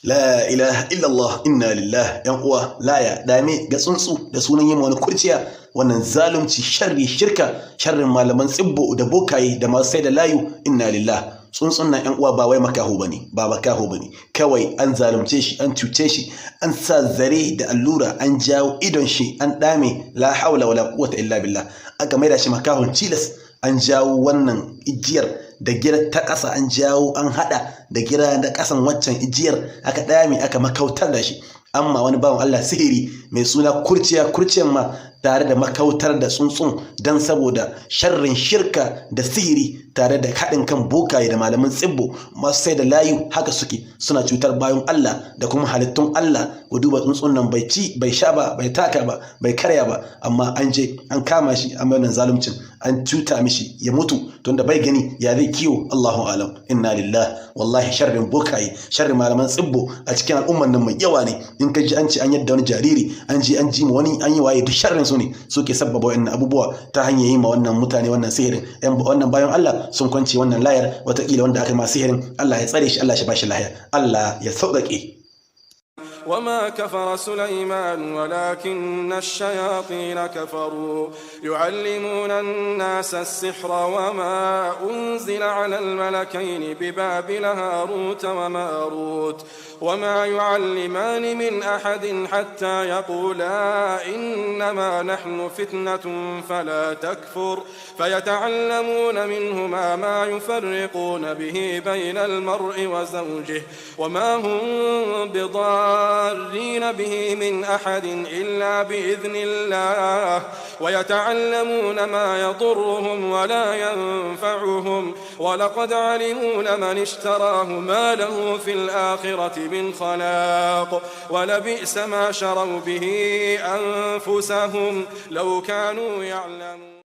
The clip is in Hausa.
La ilaha illallah inna lillah. Yan uwa laya dame ga tsuntsu da sunan yin wani kurciya, wannan zalunci, sharri, shirka, sharrin malaman tsibbo da bokaye da masu sai da layu. Inna lillah. Tsuntsun nan yan uwa ba wai makaho bane, ba makaho bane, kawai an zalunce shi, an cuce shi, an sa zare da allura an jawo idon shi an dame, la haula wala quwwata illa billah, aka maida shi makahon cilas. An jawo wannan igiyar da gira ta ƙasa, an jawo an haɗa da gira da ƙasan waccan igiyar, aka dame aka makautar da shi. Amma wani bawan Allah sihiri mai suna kurciyan ma tare da makautar da tsuntsun, don saboda sharrin shirka da sihiri tare da haɗin kan bokaye da malaman tsibbo masu sai da layu. Haka suke suna cutar bayan Allah da kuma halittun Allah. Ku duba tsuntsun nan bai ci bai sha ba, bai taka ba, bai karya ba, amma an je an kama shi an mai zaluncin, an cuta mishi ya mutu tunda bai gani ya zai kiwo. Allahu alam. Inna lillah. Wallahi sharrin bokaye, sharrin malaman tsibbo a cikin al'umman nan mai yawa ne. In ka ji an ce an yadda wani jariri, an ji ma wani an yi waye, duk sharrin su ne suke sabbaba wannan abubuwa ta hanyar yi ma wannan mutane wannan sihirin. Wannan bayan Allah sun kwance wannan layar, watakila wanda aka yi ma sihirin Allah ya tsare shi, Allah ya bashi lahiya, Allah ya sauƙaƙe. وما كفر سليمان ولكن الشياطين كفروا يعلمون الناس السحر وما أنزل على الملكين ببابل هاروت وماروت وما يعلمان من أحد حتى يقولا إنما نحن فتنة فلا تكفر فيتعلمون منهما ما يفرقون به بين المرء وزوجه وما هم بضارين به من أحد إلا بإذن الله ويتعلمون ما يضرهم ولا ينفعهم ولقد علموا لمن اشتراه ما له في الآخرة من خلاق ولبئس ما شروا به أنفسهم لو كانوا يعلمون.